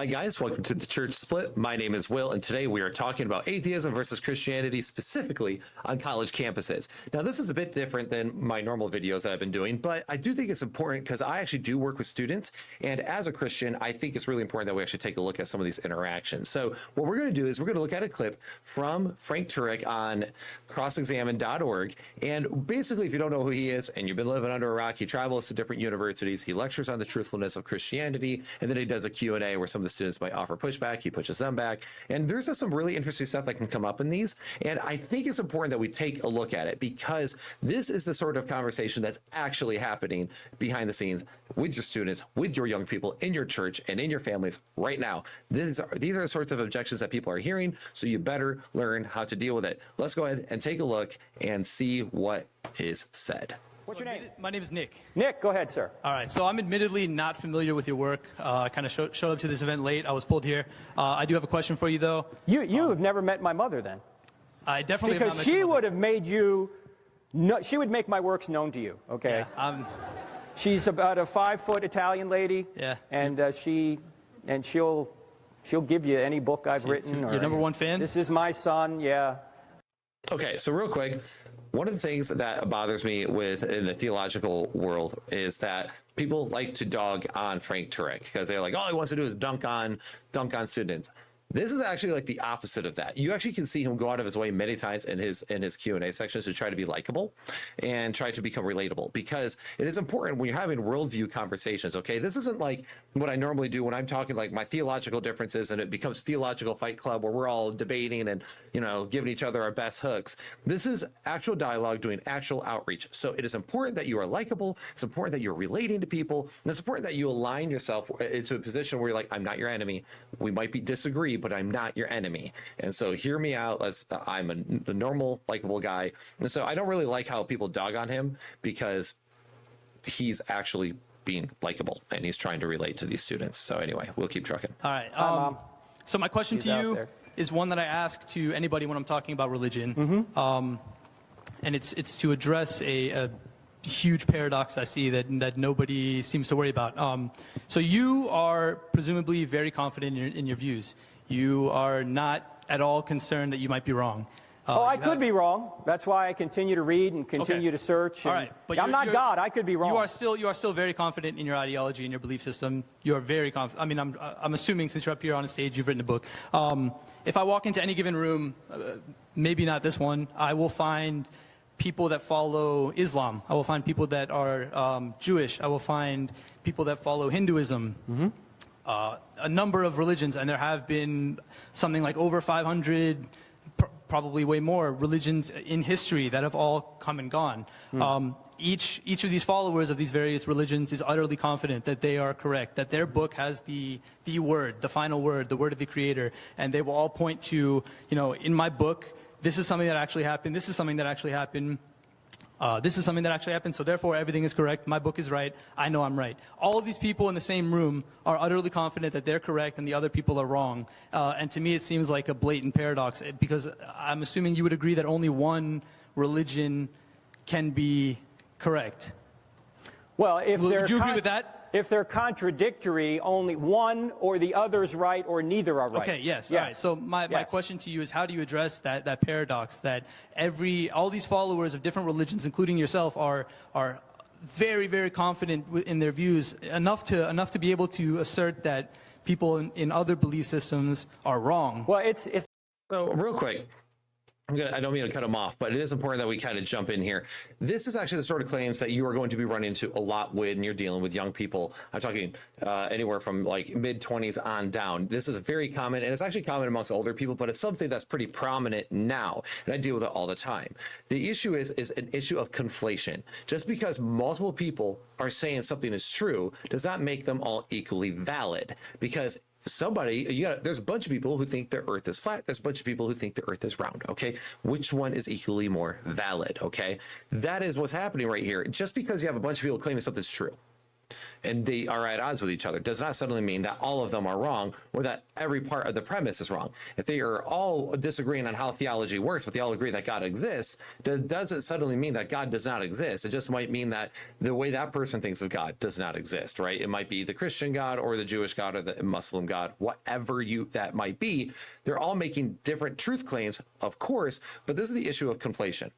Hi guys, welcome to the Church Split. My name is Will, and today we are talking about atheism versus Christianity, specifically on college campuses. Now, this is a bit different than my normal videos that I've been doing, but I do think it's important because I actually do work with students, and as a Christian, I think it's really important that we actually take a look at some of these interactions. So what we're going to do is we're going to look at a clip from Frank Turek on crossexamine.org, and basically, if you don't know who he is and you've been living under a rock, he travels to different universities, he lectures on the truthfulness of Christianity, and then he does a Q&A where some of the students might offer pushback, he pushes them back, and there's just some really interesting stuff that can come up in these, and I think it's important that we take a look at it because this is the sort of conversation that's actually happening behind the scenes with your students, with your young people in your church and in your families right now. These are the sorts of objections that people are hearing, so you better learn how to deal with it. Let's go ahead and take a look and see what is said. What's your name? My name is Nick. Nick, go ahead, sir. All right, so I'm admittedly not familiar with your work. I kind of showed up to this event late. I was pulled here. I do have a question for you, though. You have never met my mother, then? I definitely have not because met she your mother. would have made you, she would make my works known to you, okay? Yeah, she's about a 5-foot Italian lady. Yeah. And she'll give you any book I've written. Your number one fan? This is my son, yeah. Okay, so real quick, one of the things that bothers me in the theological world is that people like to dog on Frank Turek because they're like, all he wants to do is dunk on students. This is actually like the opposite of that. You actually can see him go out of his way many times in his Q&A sections to try to be likable and try to become relatable, because it is important when you're having worldview conversations, okay? This isn't like what I normally do when I'm talking like my theological differences and it becomes theological fight club where we're all debating and, you know, giving each other our best hooks. This is actual dialogue, doing actual outreach. So it is important that you are likable. It's important that you're relating to people. And it's important that you align yourself into a position where you're like, I'm not your enemy. We might disagree, but I'm not your enemy. And so hear me out. I'm a normal, likable guy. And so I don't really like how people dog on him because he's actually being likable and he's trying to relate to these students. So anyway, we'll keep trucking. All right. So my question to you is one that I ask to anybody when I'm talking about religion. Mm-hmm. And it's to address a huge paradox I see that nobody seems to worry about. So you are presumably very confident in your views. You are not at all concerned that you might be wrong. I could be wrong. That's why I continue to read and continue to search. All right, but I'm not God. I could be wrong. You are still very confident in your ideology and your belief system. You are very confident. I mean, I'm assuming since you're up here on a stage, you've written a book. If I walk into any given room, maybe not this one, I will find people that follow Islam. I will find people that are Jewish. I will find people that follow Hinduism. Mm-hmm. A number of religions, and there have been something like over 500, probably way more, religions in history that have all come and gone. Each of these followers of these various religions is utterly confident that they are correct, that their book has the word, the final word, the word of the Creator, and they will all point to, you know, in my book, this is something that actually happened, this is something that actually happened, this is something that actually happened, so therefore everything is correct, my book is right, I know I'm right. All of these people in the same room are utterly confident that they're correct and the other people are wrong. And to me it seems like a blatant paradox, because I'm assuming you would agree that only one religion can be correct. Well, would you agree with that? If they're contradictory, only one or the other's right or neither are right. Okay, yes. All right. So my question to you is, how do you address that paradox that all these followers of different religions, including yourself, are very, very confident in their views, enough to be able to assert that people in other belief systems are wrong? Well, it's So real quick, I don't mean to cut him off, but it is important that we kind of jump in here. This is actually the sort of claims that you are going to be running into a lot when you're dealing with young people. I'm talking anywhere from like mid-20s on down. This is very common, and it's actually common amongst older people, but it's something that's pretty prominent now, and I deal with it all the time. The issue is an issue of conflation. Just because multiple people are saying something is true does not make them all equally valid, because there's a bunch of people who think the earth is flat. There's a bunch of people who think the earth is round. Okay. Which one is equally more valid? Okay. That is what's happening right here. Just because you have a bunch of people claiming something's true and they are at odds with each other does not suddenly mean that all of them are wrong or that every part of the premise is wrong. If they are all disagreeing on how theology works, but they all agree that God exists, doesn't suddenly mean that God does not exist. It just might mean that the way that person thinks of God does not exist, right? It might be the Christian God or the Jewish God or the Muslim God, whatever that might be. They're all making different truth claims, of course, but this is the issue of conflation.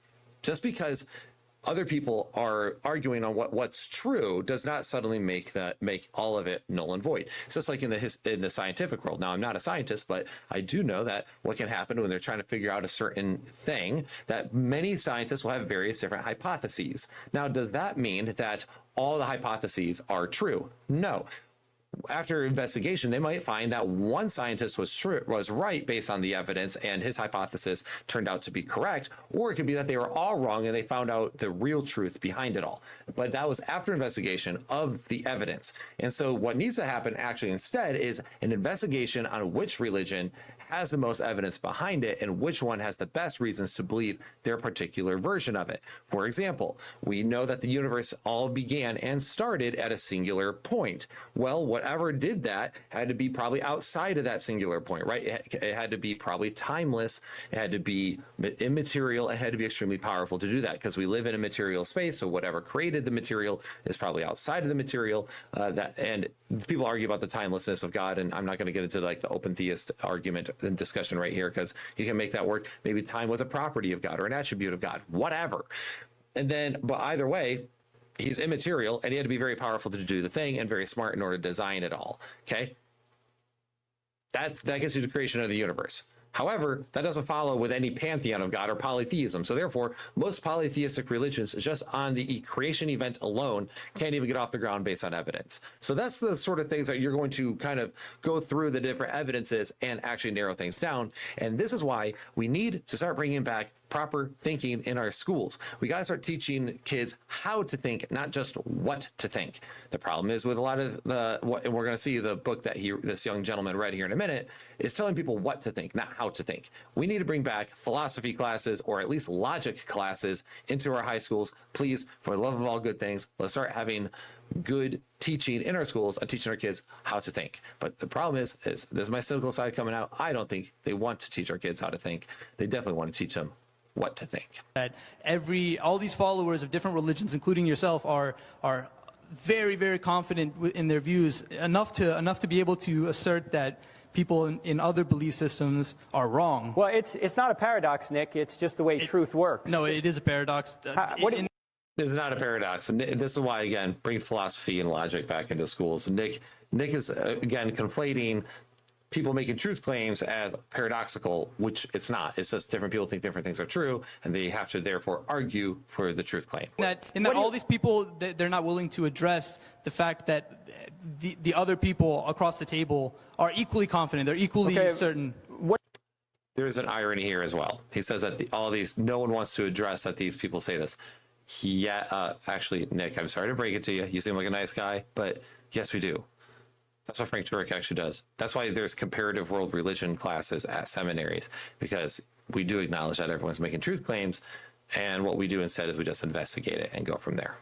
Just because other people are arguing on what's true does not suddenly make all of it null and void. It's just like in the scientific world. Now, I'm not a scientist, but I do know that what can happen when they're trying to figure out a certain thing, that many scientists will have various different hypotheses. Now, does that mean that all the hypotheses are true? No. After investigation, they might find that one scientist was right based on the evidence and his hypothesis turned out to be correct, or it could be that they were all wrong and they found out the real truth behind it all. But that was after investigation of the evidence. And so what needs to happen actually instead is an investigation on which religion has the most evidence behind it and which one has the best reasons to believe their particular version of it. For example, we know that the universe all began and started at a singular point. Well, whatever did that had to be probably outside of that singular point, right? It had to be probably timeless. It had to be immaterial. It had to be extremely powerful to do that because we live in a material space. So whatever created the material is probably outside of the material. And people argue about the timelessness of God, and I'm not going to get into like the open theist argument and discussion right here because you can make that work. Maybe time was a property of God or an attribute of God, whatever. And then, but either way, he's immaterial and he had to be very powerful to do the thing and very smart in order to design it all. Okay. That gets you to the creation of the universe. However, that doesn't follow with any pantheon of God or polytheism. So therefore, most polytheistic religions, just on the creation event alone, can't even get off the ground based on evidence. So that's the sort of things that you're going to kind of go through the different evidences and actually narrow things down. And this is why we need to start bringing back proper thinking in our schools. We got to start teaching kids how to think, not just what to think. The problem is with a lot of and we're going to see the book that this young gentleman read here in a minute, is telling people what to think, not how to think. We need to bring back philosophy classes or at least logic classes into our high schools. Please, for the love of all good things, let's start having good teaching in our schools and teaching our kids how to think. But the problem is this is my cynical side coming out. I don't think they want to teach our kids how to think. They definitely want to teach them what to think. That all these followers of different religions, including yourself, are very, very confident in their views, enough to be able to assert that people in other belief systems are wrong. Well, it's not a paradox, Nick. It's just the way truth works. No, it is a paradox. It's not a paradox. And this is why, again, bring philosophy and logic back into schools. Nick is, again, conflating people making truth claims as paradoxical, which it's not. It's just different people think different things are true, and they have to therefore argue for the truth claim. In that all these people, they're not willing to address the fact that the other people across the table are equally confident. They're equally certain. There's an irony here as well. He says that no one wants to address that these people say this. Actually, Nick, I'm sorry to break it to you. You seem like a nice guy, but yes, we do. That's what Frank Turek actually does. That's why there's comparative world religion classes at seminaries, because we do acknowledge that everyone's making truth claims, and what we do instead is we just investigate it and go from there.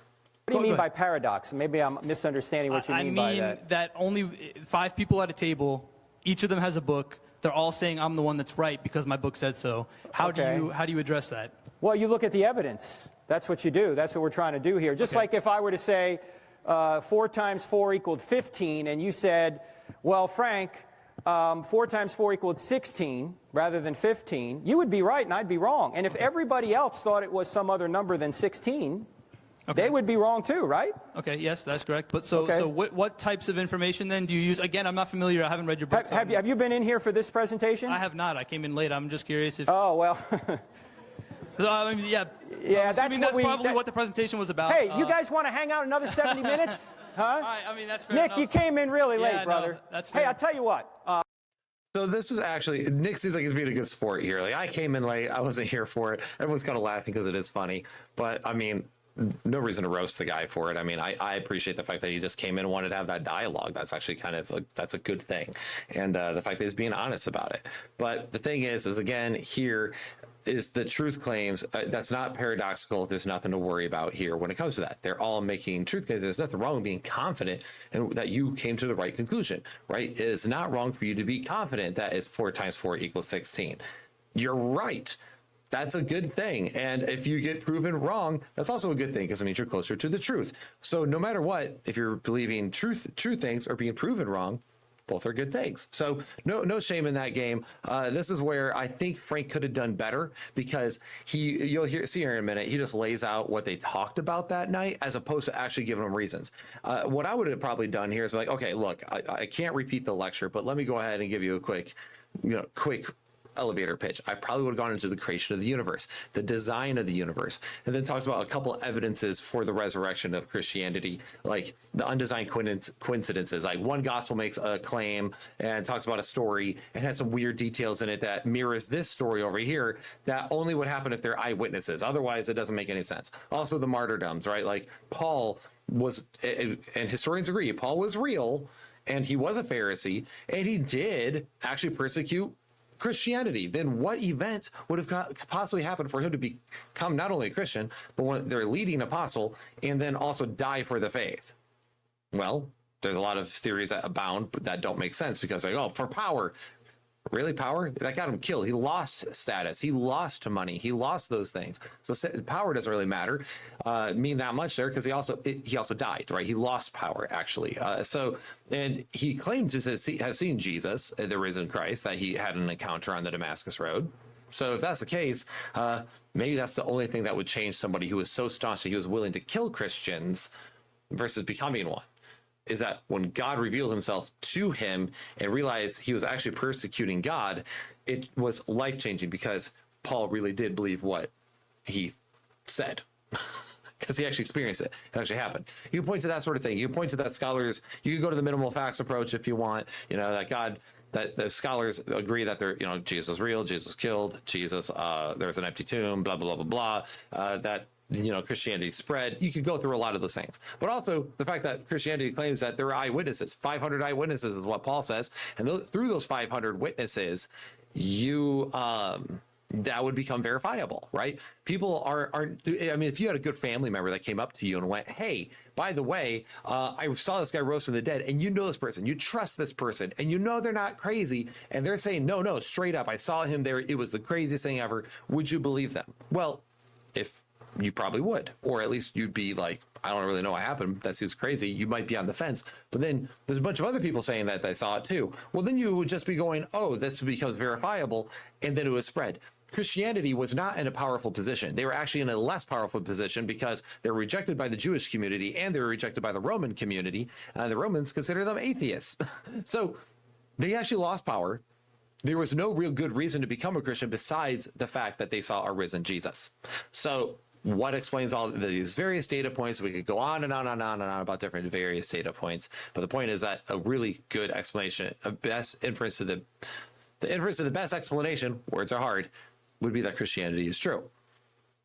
What do you mean by paradox? Maybe I'm misunderstanding what you mean by that. I mean that only 5 people at a table, each of them has a book. They're all saying I'm the one that's right because my book said so. How do you address that? Well, you look at the evidence. That's what you do. That's what we're trying to do here. Just like if I were to say 4 times 4 equaled 15, and you said, well, Frank, 4 times 4 equaled 16 rather than 15, you would be right and I'd be wrong. And if everybody else thought it was some other number than 16, they would be wrong too, right? Okay, yes, that's correct. But so what types of information then do you use? Again, I'm not familiar. I haven't read your book. Have you been in here for this presentation? I have not. I came in late. I'm just curious if... Oh, well... I mean, that's probably what the presentation was about. Hey, you guys want to hang out another 70 minutes? Huh? All right, I mean, that's fair Nick, enough. you came in really late, brother. No, that's fair. Hey, I'll tell you what. So this is actually, Nick seems like he's being a good sport here. Like, I came in late. I wasn't here for it. Everyone's kind of laughing because it is funny. But, I mean, no reason to roast the guy for it. I mean, I appreciate the fact that he just came in and wanted to have that dialogue. That's actually kind of that's a good thing. And the fact that he's being honest about it. But the thing is again, here, is the truth claims. That's not paradoxical. There's nothing to worry about here when it comes to that. They're all making truth claims. There's nothing wrong with being confident and that you came to the right conclusion, right? It is not wrong for you to be confident that is 4 times 4 equals 16. You're right. That's a good thing. And if you get proven wrong, that's also a good thing because it means you're closer to the truth. So no matter what, if you're believing true things or being proven wrong, both are good things. So no shame in that game. This is where I think Frank could have done better because you'll see here in a minute, he just lays out what they talked about that night as opposed to actually giving them reasons. What I would have probably done here is like, okay, look, I can't repeat the lecture, but let me go ahead and give you a quick elevator pitch. I probably would have gone into the creation of the universe, the design of the universe, and then talked about a couple of evidences for the resurrection of Christianity, like the undesigned coincidences. Like one gospel makes a claim and talks about a story and has some weird details in it that mirrors this story over here that only would happen if they're eyewitnesses. Otherwise, it doesn't make any sense. Also, the martyrdoms, right? Like Paul was, and historians agree, Paul was real and he was a Pharisee and he did actually persecute Christianity. Then what event would have possibly happened for him to become not only a Christian, but one their leading apostle, and then also die for the faith? Well, there's a lot of theories that abound, but that don't make sense because like, oh, for power. Really, power? That got him killed. He lost status. He lost money. He lost those things. So power doesn't really matter, mean that much there because he also died, right? He lost power actually. And he claimed to have seen Jesus, the risen Christ, that he had an encounter on the Damascus Road. So if that's the case, maybe that's the only thing that would change somebody who was so staunch that he was willing to kill Christians versus becoming one. Is that when God revealed himself to him and realized he was actually persecuting God, it was life-changing because Paul really did believe what he said because he actually experienced it. It actually happened. You can point to that sort of thing. You can point to that scholars, you can go to the minimal facts approach if you want, that the scholars agree that Jesus was real, Jesus was killed, Jesus, there's an empty tomb, blah, blah, blah, blah, blah, that Christianity spread. You could go through a lot of those things, but also the fact that Christianity claims that there are eyewitnesses, 500 eyewitnesses is what Paul says. And through those 500 witnesses, that would become verifiable, right? People if you had a good family member that came up to you and went, hey, by the way, I saw this guy rose from the dead and you know this person, you trust this person and they're not crazy. And they're saying, no, straight up, I saw him there. It was the craziest thing ever. Would you believe them? Well, if you probably would, or at least you'd be like, I don't really know what happened. That seems crazy. You might be on the fence, but then there's a bunch of other people saying that they saw it too. Well, then you would just be going, oh, this becomes verifiable. And then it was spread. Christianity was not in a powerful position. They were actually in a less powerful position because they were rejected by the Jewish community and they were rejected by the Roman community. The Romans consider them atheists. So they actually lost power. There was no real good reason to become a Christian besides the fact that they saw a risen Jesus. So what explains all these various data points? We could go on and on and on and on about different various data points, but the point is that a really good explanation, the inference of the best explanation, words are hard, would be that Christianity is true.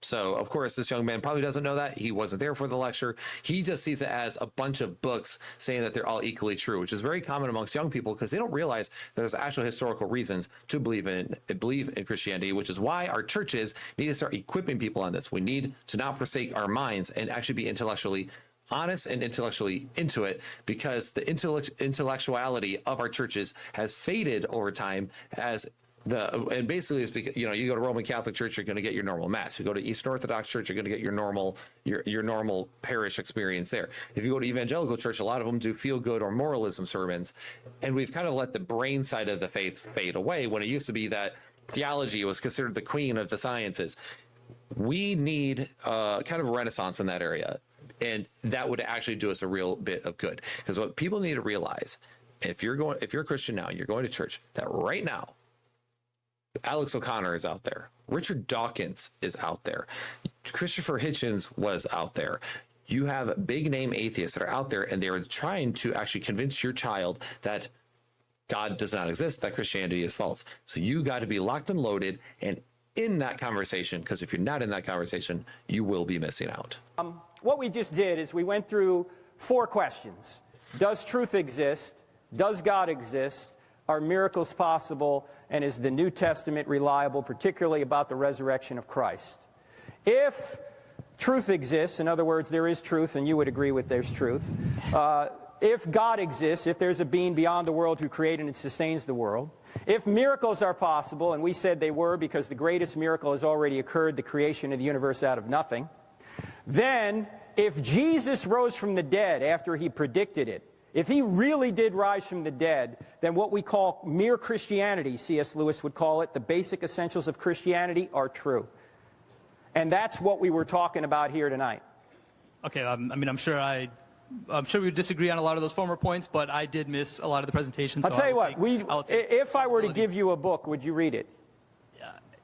So, of course, this young man probably doesn't know that. He wasn't there for the lecture. He just sees it as a bunch of books saying that they're all equally true, which is very common amongst young people because they don't realize there's actual historical reasons to believe in Christianity, which is why our churches need to start equipping people on this. We need to not forsake our minds and actually be intellectually honest and intellectually into it, because the intellectuality of our churches has faded over time and basically it's because, you go to Roman Catholic Church, you're going to get your normal mass. You go to Eastern Orthodox Church, you're going to get your normal parish experience there. If you go to Evangelical Church, a lot of them do feel good or moralism sermons. And we've kind of let the brain side of the faith fade away when it used to be that theology was considered the queen of the sciences. We need kind of a renaissance in that area. And that would actually do us a real bit of good. Because what people need to realize, if you're a Christian now and you're going to church, that right now, Alex O'Connor is out there. Richard Dawkins is out there. Christopher Hitchens was out there. You have big name atheists that are out there and they're trying to actually convince your child that God does not exist, that Christianity is false. So you got to be locked and loaded and in that conversation, because if you're not in that conversation, you will be missing out. What we just did is we went through 4 questions. Does truth exist? Does God exist? are miracles possible, and is the New Testament reliable, particularly about the resurrection of Christ? If truth exists, in other words, there is truth, and you would agree with there's truth, if God exists, if there's a being beyond the world who created and sustains the world, if miracles are possible, and we said they were because the greatest miracle has already occurred, the creation of the universe out of nothing, then if Jesus rose from the dead after he predicted it, if he really did rise from the dead, then what we call mere Christianity, C.S. Lewis would call it, the basic essentials of Christianity, are true. And that's what we were talking about here tonight. Okay, I'm sure we would disagree on a lot of those former points, but I did miss a lot of the presentation. So I'll tell you what, if I were to give you a book, would you read it?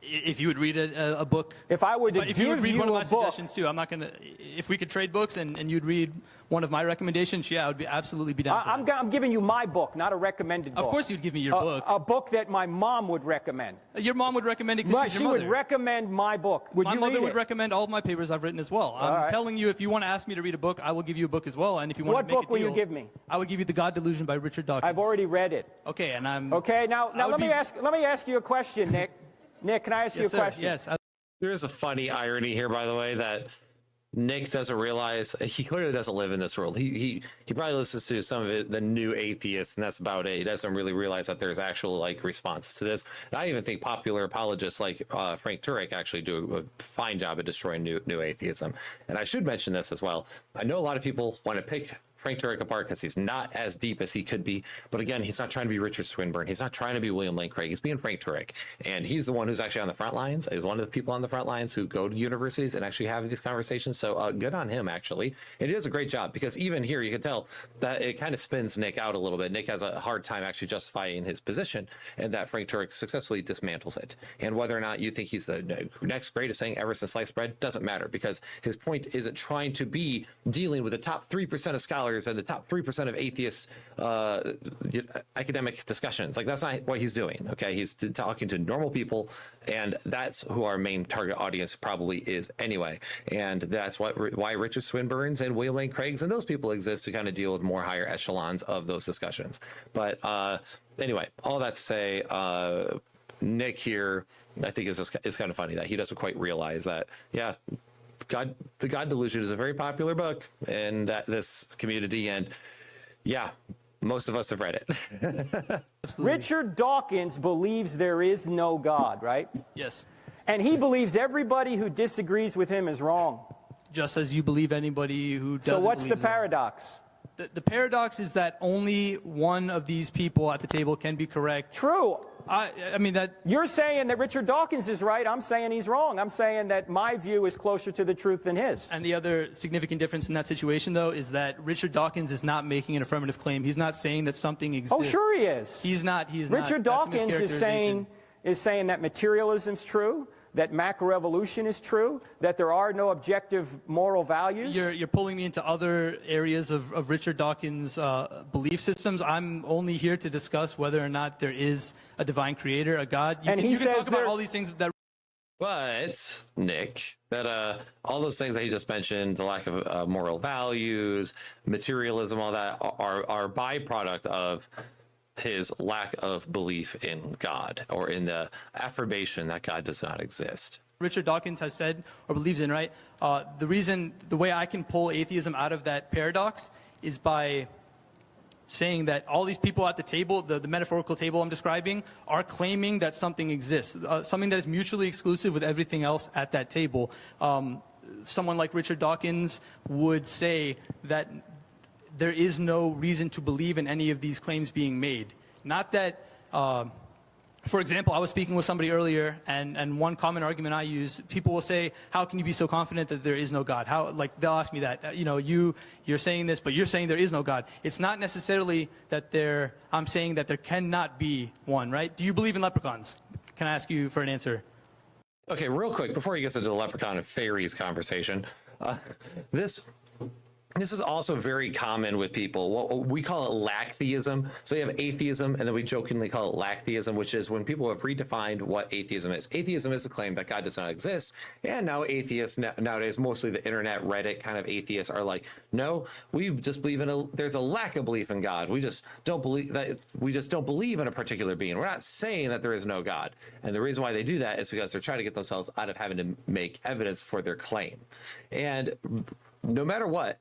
If you would read a book. If I would if you would read one of my suggestions too, I'm not going to. If we could trade books and you'd read one of my recommendations, yeah, I would absolutely be down for that. I'm giving you my book, not a recommended book. Of course you'd give me your book. A book that my mom would recommend. Your mom would recommend it because she's your mother. She would recommend my book. Would you read it? My mother would recommend all of my papers I've written as well. I'm telling you, if you want to ask me to read a book, I will give you a book as well. And if you want to make a deal, what book will you give me? I would give you The God Delusion by Richard Dawkins. I've already read it. Okay, and I'm. Okay, now let me ask you a question, Nick. Nick, can I ask you a question? Yes. There is a funny irony here, by the way, that Nick doesn't realize. He clearly doesn't live in this world. He probably listens to some of it, the new atheists, and that's about it. He doesn't really realize that there's actual like responses to this. And I even think popular apologists like Frank Turek actually do a fine job at destroying new atheism. And I should mention this as well. I know a lot of people want to pick Frank Turek apart because he's not as deep as he could be. But again, he's not trying to be Richard Swinburne. He's not trying to be William Lane Craig. He's being Frank Turek. And he's the one who's actually on the front lines. He's one of the people on the front lines who go to universities and actually have these conversations. So good on him, actually. And he does a great job because even here, you can tell that it kind of spins Nick out a little bit. Nick has a hard time actually justifying his position, and that Frank Turek successfully dismantles it. And whether or not you think he's the next greatest thing ever since sliced bread doesn't matter, because his point isn't trying to be dealing with the top 3% of scholars and the top 3% of atheist academic discussions. Like, that's not what he's doing. Okay, he's talking to normal people, and that's who our main target audience probably is anyway. And that's why Richard Swinburne's and William Lane Craig's and those people exist, to kind of deal with more higher echelons of those discussions. But anyway, all that to say, Nick here, I think is kind of funny that he doesn't quite realize that, yeah, The God Delusion is a very popular book in this community, and yeah, most of us have read it. Richard Dawkins believes there is no God, right? Yes. And he believes everybody who disagrees with him is wrong. Just as you believe anybody who doesn't. So what's the paradox? The paradox is that only one of these people at the table can be correct. True. I mean that you're saying that Richard Dawkins is right. I'm saying he's wrong. I'm saying that my view is closer to the truth than his. And the other significant difference in that situation, though, is that Richard Dawkins is not making an affirmative claim. He's not saying that something exists. Oh, sure he is. He's not. Richard Dawkins is saying that materialism's true, that macroevolution is true, that there are no objective moral values. You're pulling me into other areas of Richard Dawkins' belief systems. I'm only here to discuss whether or not there is a divine creator, a God. You can talk about all these things that. But Nick, that all those things that he just mentioned, the lack of moral values, materialism, all that are byproduct of his lack of belief in God, or in the affirmation that God does not exist. Richard Dawkins has said, or believes in, right? The way I can pull atheism out of that paradox is by saying that all these people at the table, the metaphorical table I'm describing, are claiming that something exists, something that is mutually exclusive with everything else at that table. Someone like Richard Dawkins would say that there is no reason to believe in any of these claims being made. Not that, for example, I was speaking with somebody earlier, and one common argument I use, people will say, how can you be so confident that there is no God? They'll ask me that, you're saying this, but you're saying there is no God. It's not necessarily that I'm saying that there cannot be one, right? Do you believe in leprechauns? Can I ask you for an answer? Okay, real quick, before he gets into the leprechaun and fairies conversation, this This is also very common with people. What we call it lack theism. So you have atheism, and then we jokingly call it lack theism, which is when people have redefined what atheism is. Atheism is the claim that God does not exist. And now atheists nowadays, mostly the internet, Reddit kind of atheists, are like, no, we just believe there's a lack of belief in God. We just don't believe that. We just don't believe in a particular being. We're not saying that there is no God. And the reason why they do that is because they're trying to get themselves out of having to make evidence for their claim. And no matter what,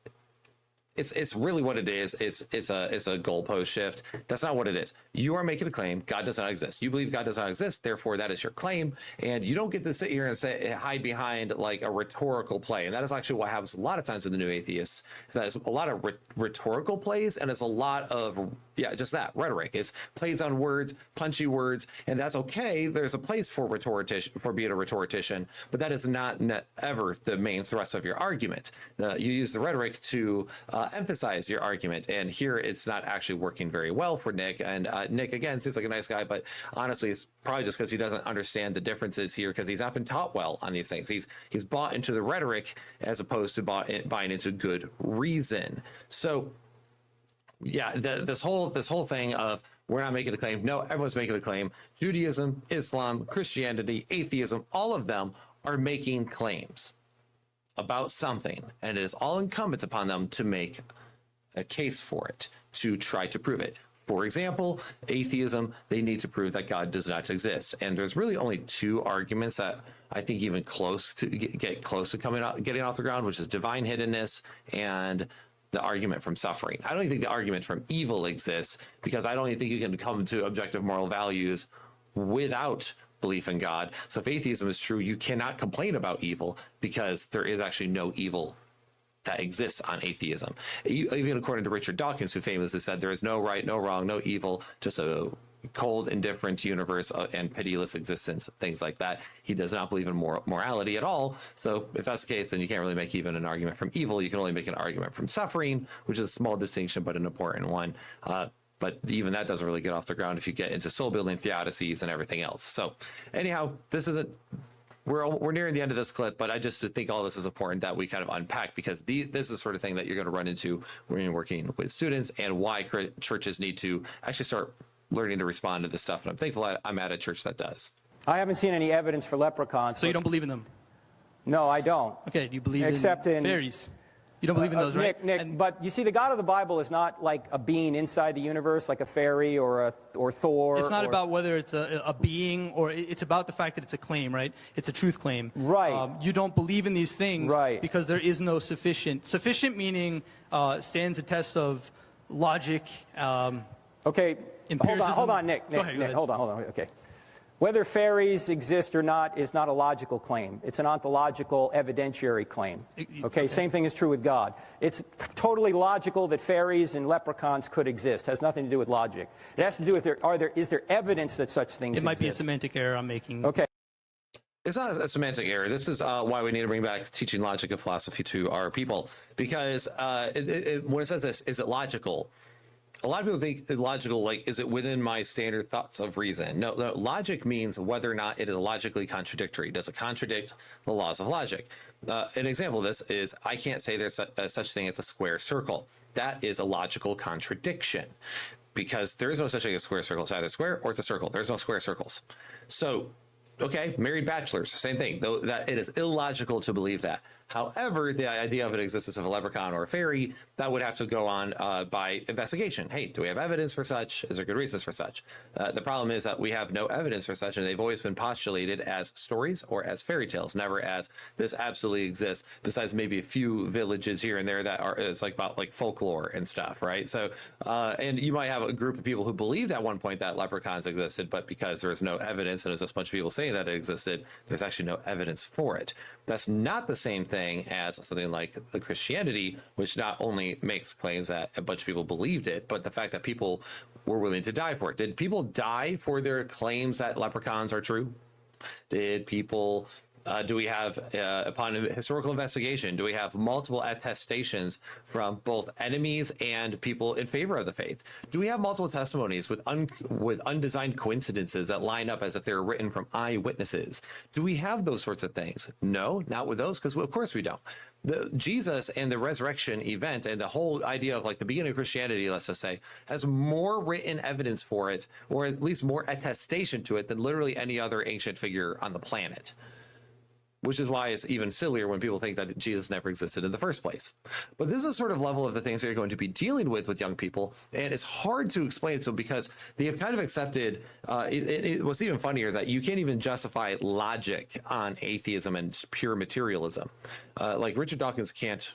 it's really what it is. It's a goalpost shift. That's not what it is. You are making a claim. God does not exist. You believe God does not exist. Therefore, that is your claim. And you don't get to sit here and hide behind like a rhetorical play. And that is actually what happens a lot of times with the new atheists. Is that it's a lot of rhetorical plays, and it's a lot of just that rhetoric. It's plays on words, punchy words, and that's okay. There's a place for being a rhetorician, but that is not ever the main thrust of your argument. You use the rhetoric to emphasize your argument, and here it's not actually working very well for Nick. And Nick, again, seems like a nice guy, but honestly, it's probably just because he doesn't understand the differences here, because he's not been taught well on these things. He's bought into the rhetoric as opposed to buying into good reason. So yeah, this whole thing of we're not making a claim. No, everyone's making a claim. Judaism, Islam, Christianity, atheism, all of them are making claims about something, and it is all incumbent upon them to make a case for it, to try to prove it. For example, atheism, they need to prove that God does not exist. And there's really only two arguments that I think even close to get close to getting off the ground, which is divine hiddenness and the argument from suffering. I don't even think the argument from evil exists, because I don't even think you can come to objective moral values without belief in God. So if atheism is true, you cannot complain about evil, because there is actually no evil that exists on atheism. Even according to Richard Dawkins, who famously said there is no right, no wrong, no evil, just a cold, indifferent universe and pitiless existence, things like that. He does not believe in morality at all. So if that's the case, then you can't really make even an argument from evil. You can only make an argument from suffering, which is a small distinction, but an important one. But even that doesn't really get off the ground if you get into soul building theodicies and everything else. So anyhow, this isn't, we're nearing the end of this clip, but I just think all this is important that we kind of unpack, because this is the sort of thing that you're going to run into when you're working with students, and why churches need to actually start learning to respond to this stuff. And I'm thankful I'm at a church that does. I haven't seen any evidence for leprechauns. So you don't believe in them? No, I don't. Okay, do you believe in fairies? You don't believe in those, right? Nick, but you see, the God of the Bible is not like a being inside the universe, like a fairy or Thor. It's not about whether it's a being, or it's about the fact that it's a claim, right? It's a truth claim. Right. You don't believe in these things, right, because there is no sufficient. Sufficient meaning stands the test of logic. Okay. Empiricism. Hold on, Nick. Go ahead. Hold on. Okay. Whether fairies exist or not is not a logical claim. It's an ontological, evidentiary claim. Okay? Same thing is true with God. It's totally logical that fairies and leprechauns could exist. It has nothing to do with logic. It has to do with is there evidence that such things exist? It might be a semantic error I'm making. Okay. It's not a semantic error. This is why we need to bring back teaching logic and philosophy to our people, because when it says this, is it logical? A lot of people think logical, like, is it within my standard thoughts of reason? No, logic means whether or not it is logically contradictory. Does it contradict the laws of logic? An example of this is, I can't say there's such thing as a square circle. That is a logical contradiction, because there is no such thing as a square circle. It's either square or it's a circle. There's no square circles. So, okay, married bachelors, same thing, though that it is illogical to believe that. However, the idea of an existence of a leprechaun or a fairy, that would have to go on by investigation. Hey, do we have evidence for such? Is there good reasons for such? The problem is that we have no evidence for such, and they've always been postulated as stories or as fairy tales, never as this absolutely exists, besides maybe a few villages here and there that is like about like folklore and stuff, right? So, and you might have a group of people who believed at one point that leprechauns existed, but because there's no evidence and there's just a bunch of people saying that it existed, there's actually no evidence for it. That's not the same thing as something like the Christianity, which not only makes claims that a bunch of people believed it, but the fact that people were willing to die for it. Did people die for their claims that leprechauns are true? Did people Do we have, upon historical investigation, do we have multiple attestations from both enemies and people in favor of the faith? Do we have multiple testimonies with undesigned coincidences that line up as if they're written from eyewitnesses? Do we have those sorts of things? No, not with those, because of course we don't. Jesus and the resurrection event and the whole idea of like the beginning of Christianity, let's just say, has more written evidence for it, or at least more attestation to it, than literally any other ancient figure on the planet. Which is why it's even sillier when people think that Jesus never existed in the first place. But this is a sort of level of the things that you're going to be dealing with young people, and it's hard to explain it to them because they have kind of accepted, what's even funnier is that you can't even justify logic on atheism and pure materialism. Like Richard Dawkins can't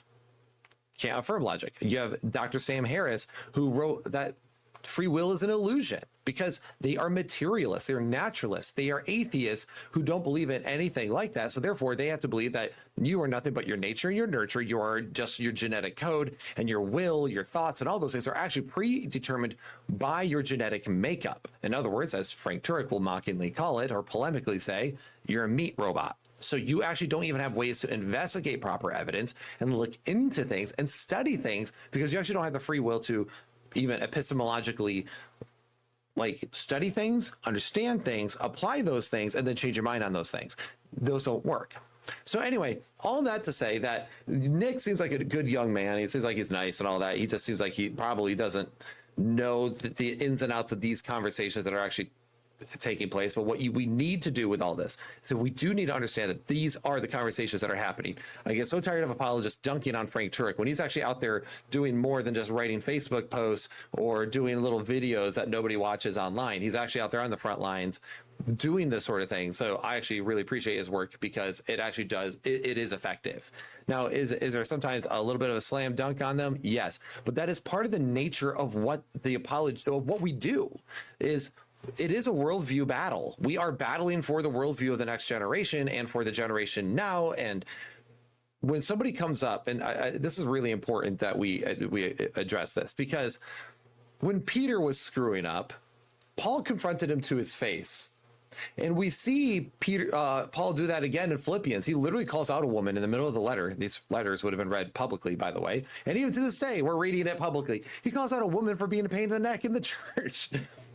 affirm logic. You have Dr. Sam Harris, who wrote that free will is an illusion because they are materialists, they're naturalists, they are atheists who don't believe in anything like that. So therefore, they have to believe that you are nothing but your nature and your nurture. You are just your genetic code, and your will, your thoughts, and all those things are actually predetermined by your genetic makeup. In other words, as Frank Turek will mockingly call it, or polemically say, you're a meat robot. So you actually don't even have ways to investigate proper evidence and look into things and study things because you actually don't have the free will to even epistemologically like study things, understand things, apply those things, and then change your mind on those things. Those don't work. So anyway, all that to say that Nick seems like a good young man. He seems like he's nice and all that. He just seems like he probably doesn't know the ins and outs of these conversations that are actually taking place. But what we need to do with all this, so we do need to understand that these are the conversations that are happening. I get so tired of apologists dunking on Frank Turek when he's actually out there doing more than just writing Facebook posts or doing little videos that nobody watches online. He's actually out there on the front lines doing this sort of thing. So I actually really appreciate his work because it actually does, it is effective. Now, is there sometimes a little bit of a slam dunk on them? Yes, but that is part of the nature of what what we do is. It is a worldview battle. We are battling for the worldview of the next generation and for the generation now. And when somebody comes up, and this is really important that we address this, because when Peter was screwing up, Paul confronted him to his face. And we see Paul do that again in Philippians. He literally calls out a woman in the middle of the letter. These letters would have been read publicly, by the way. And even to this day, we're reading it publicly. He calls out a woman for being a pain in the neck in the church.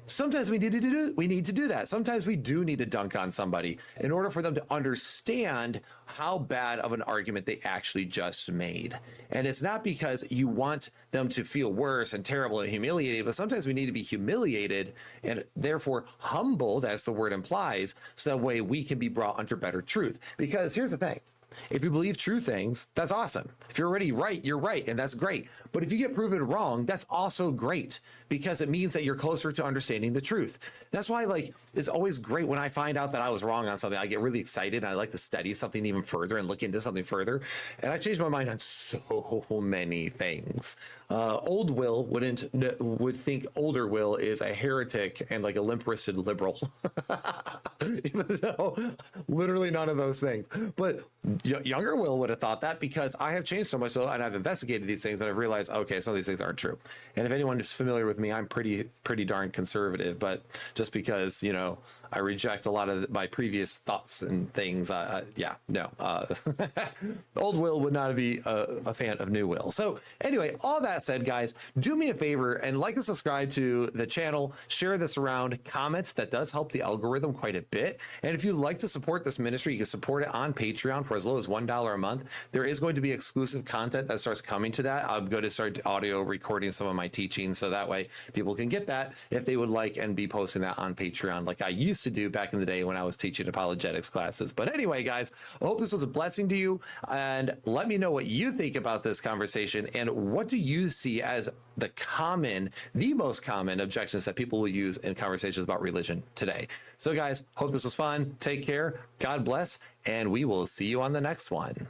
Sometimes we need to do that. Sometimes we do need to dunk on somebody in order for them to understand how bad of an argument they actually just made. And it's not because you want them to feel worse and terrible and humiliated, but sometimes we need to be humiliated and therefore humbled, as the word implies, so that way we can be brought under better truth. Because here's the thing. If you believe true things, that's awesome. If you're already right, you're right, and that's great. But if you get proven wrong, that's also great because it means that you're closer to understanding the truth. That's why, like, it's always great when I find out that I was wrong on something. I get really excited, and I like to study something even further and look into something further. And I changed my mind on so many things. Old Will would think older Will is a heretic and like a limp-wristed liberal, even though literally none of those things. But younger Will would have thought that because I have changed so much, and I've investigated these things, and I've realized, okay, some of these things aren't true. And if anyone is familiar with me, I'm pretty darn conservative. But just because I reject a lot of my previous thoughts and things, old Will would not be a fan of new Will. So anyway, all that said, guys, do me a favor and like and subscribe to the channel, share this around, comments. That does help the algorithm quite a bit. And if you'd like to support this ministry, you can support it on Patreon for as low as $1 a month. There is going to be exclusive content that starts coming to that. I'm going to start audio recording some of my teaching so that way people can get that if they would like and be posting that on Patreon like I used to do back in the day when I was teaching apologetics classes. But anyway, guys, I hope this was a blessing to you, and let me know what you think about this conversation and what do you see as the most common objections that people will use in conversations about religion today. So guys, hope this was fun. Take care. God bless, and we will see you on the next one.